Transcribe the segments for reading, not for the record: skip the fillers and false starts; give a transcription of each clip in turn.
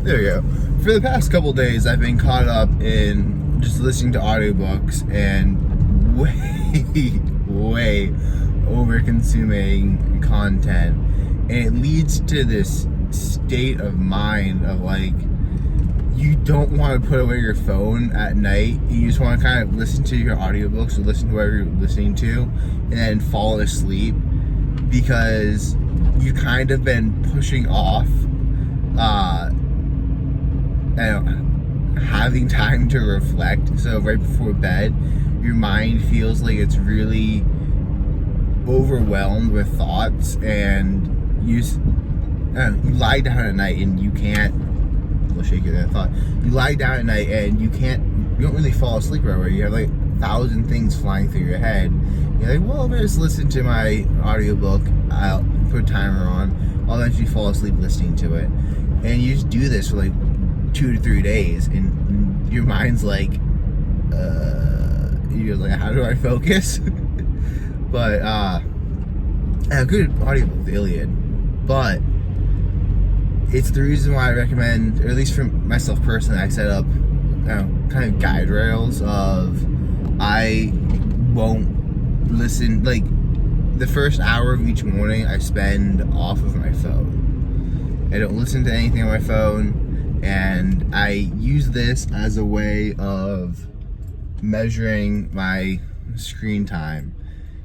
There we go. For the past couple days, I've been caught up in just listening to audiobooks and way over consuming content. And it leads to this state of mind of like, you don't want to put away your phone at night. You just want to kind of listen to your audiobooks or listen to whatever you're listening to and then fall asleep because you kind of been pushing off having time to reflect. So right before bed, your mind feels like it's really overwhelmed with thoughts, and you lie down at night and you can't. We'll shake it. That thought. You lie down at night and you don't really fall asleep right away. You have like 1,000 things flying through your head. You're like, well, I'll just listen to my audiobook. I'll put a timer on. I'll eventually fall asleep listening to it. And you just do this for like 2 to 3 days, and your mind's like, you're like, how do I focus? But a good audiobook, The Iliad. But it's the reason why I recommend, or at least for myself personally, I set up kind of guide rails of I won't listen, like the first hour of each morning I spend off of my phone. I don't listen to anything on my phone, and I use this as a way of measuring my screen time,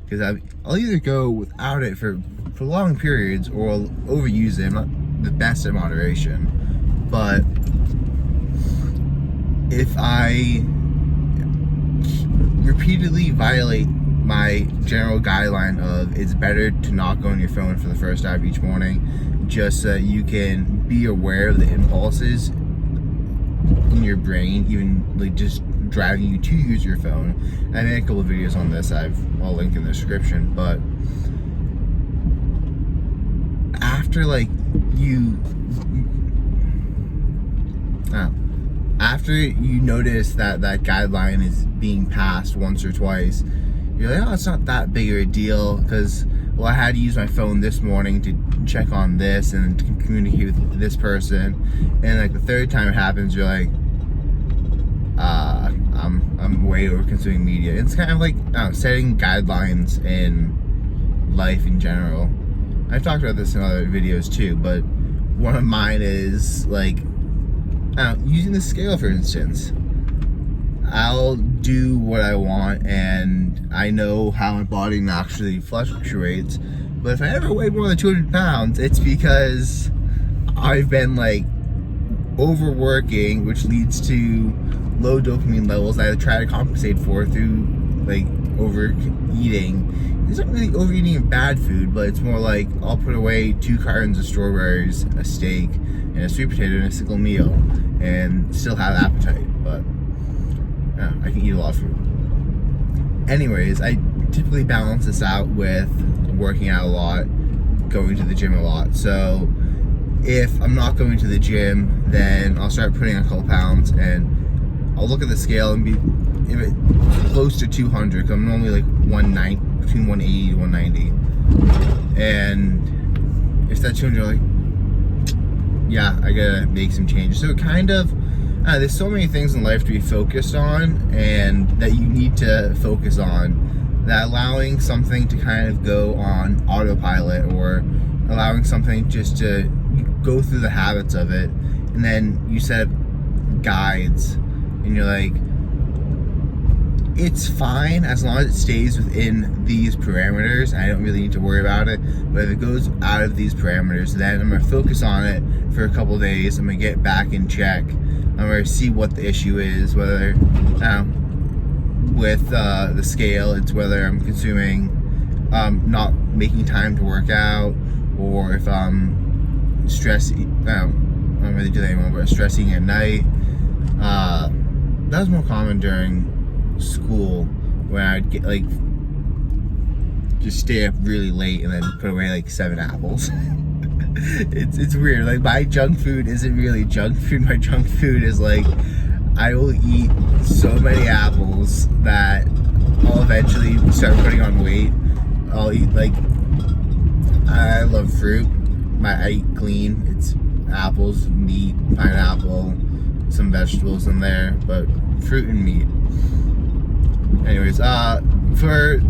because I'll either go without it for long periods or I'll overuse it. I'm not the best at moderation, but if I repeatedly violate my general guideline of it's better to not go on your phone for the first hour of each morning, just so you can be aware of the impulses in your brain, even like just driving you to use your phone. I made a couple of videos on this. I'll link in the description. But after after you notice that guideline is being passed once or twice, you're like, oh, it's not that big of a deal, because well, I had to use my phone this morning to check on this and to communicate with this person, and like the third time it happens, you're like, I'm way over consuming media. It's kind of like setting guidelines in life in general. I've talked about this in other videos too, but one of mine is like using the scale, for instance. I'll do what I want, and I know how my body naturally fluctuates, but if I ever weigh more than 200 pounds, it's because I've been like overworking, which leads to low dopamine levels that I try to compensate for through like overeating. It's not really overeating bad food, but it's more like I'll put away 2 cartons of strawberries, a steak, and a sweet potato in a single meal, and still have appetite. But I can eat a lot of food. Anyways, I typically balance this out with working out a lot, going to the gym a lot. So if I'm not going to the gym, then I'll start putting on a couple pounds, and I'll look at the scale and be close to 200, because I'm normally like 190, between 180 to 190. And if that's 200, like, yeah, I gotta make some changes. So it kind of, there's so many things in life to be focused on, and that you need to focus on, that allowing something to kind of go on autopilot, or allowing something just to go through the habits of it, and then you set up guides, and you're like, it's fine as long as it stays within these parameters. I don't really need to worry about it. But if it goes out of these parameters, then I'm going to focus on it for a couple days. I'm going to get back in check. I'm going to see what the issue is, whether with the scale, it's whether I'm consuming, not making time to work out, or if I'm stressing. I don't really do that anymore, but stressing at night. That was more common during school, when I'd get like just stay up really late and then put away like 7 apples. it's weird. Like, my junk food isn't really junk food. My junk food is like, I will eat so many apples that I'll eventually start putting on weight. I'll eat like, I love fruit. I eat clean. It's apples, meat, pineapple, some vegetables in there, but fruit and meat. Anyways, for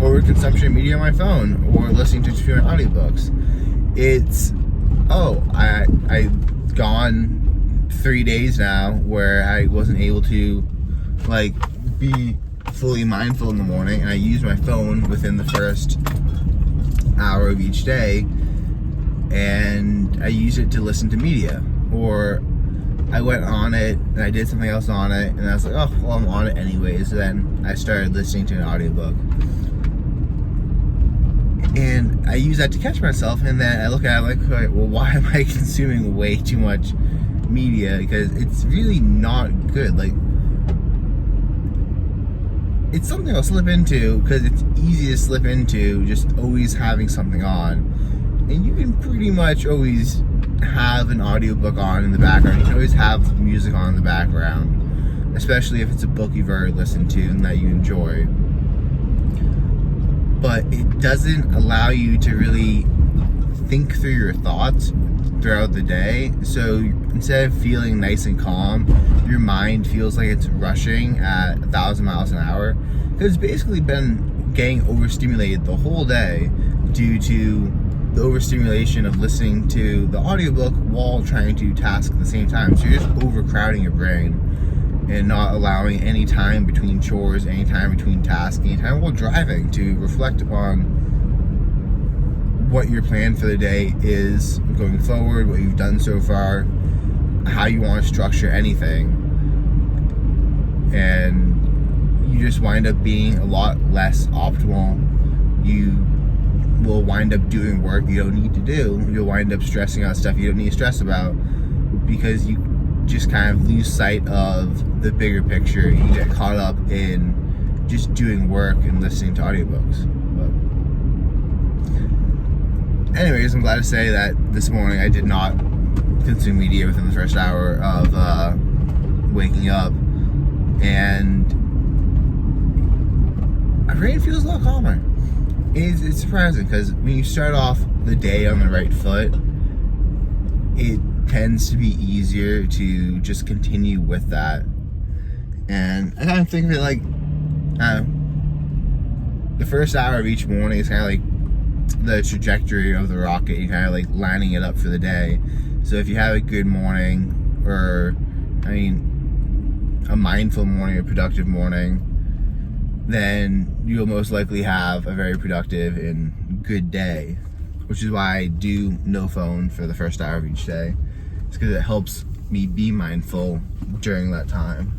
overconsumption of media on my phone or listening to different audiobooks, it's I've gone 3 days now where I wasn't able to like be fully mindful in the morning, and I use my phone within the first hour of each day, and I use it to listen to media, or I went on it and I did something else on it, and I was like, oh, well, I'm on it anyways. So then I started listening to an audiobook, and I use that to catch myself, and then I look at it like, okay, well, why am I consuming way too much media? Because it's really not good. Like, it's something I'll slip into because it's easy to slip into just always having something on. And you can pretty much always have an audiobook on in the background. You can always have music on in the background, especially if it's a book you've already listened to and that you enjoy. But it doesn't allow you to really think through your thoughts throughout the day. So instead of feeling nice and calm, your mind feels like it's rushing at 1,000 miles an hour, because it's basically been getting overstimulated the whole day due to the overstimulation of listening to the audiobook while trying to task at the same time. So you're just overcrowding your brain and not allowing any time between chores, any time between tasks, any time while driving to reflect upon what your plan for the day is going forward, what you've done so far, how you want to structure anything. And you just wind up being a lot less optimal. You will wind up doing work you don't need to do. You'll wind up stressing out stuff you don't need to stress about, because you just kind of lose sight of the bigger picture. You get caught up in just doing work and listening to audiobooks. But anyways, I'm glad to say that this morning I did not consume media within the first hour of waking up, and my brain feels a lot calmer. It's surprising, because when you start off the day on the right foot, it tends to be easier to just continue with that. And I kind of think that, like, the first hour of each morning is kind of like the trajectory of the rocket. You're kind of like lining it up for the day. So if you have a good morning, or a mindful morning, a productive morning, then you'll most likely have a very productive and good day, which is why I do no phone for the first hour of each day. It's because it helps me be mindful during that time.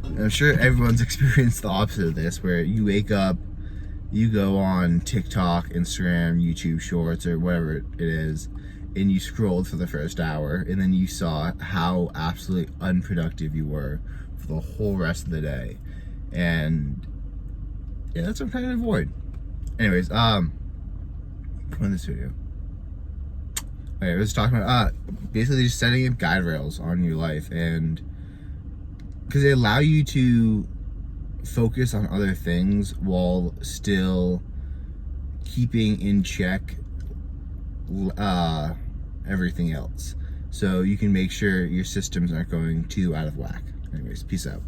And I'm sure everyone's experienced the opposite of this, where you wake up, you go on TikTok, Instagram, YouTube Shorts, or whatever it is, and you scrolled for the first hour, and then you saw how absolutely unproductive you were for the whole rest of the day. And yeah, that's what I'm trying to avoid. Anyways, from this video. Okay, I was talking about basically just setting up guide rails on your life, and because they allow you to focus on other things while still keeping in check everything else, so you can make sure your systems aren't going too out of whack. Anyways, peace out.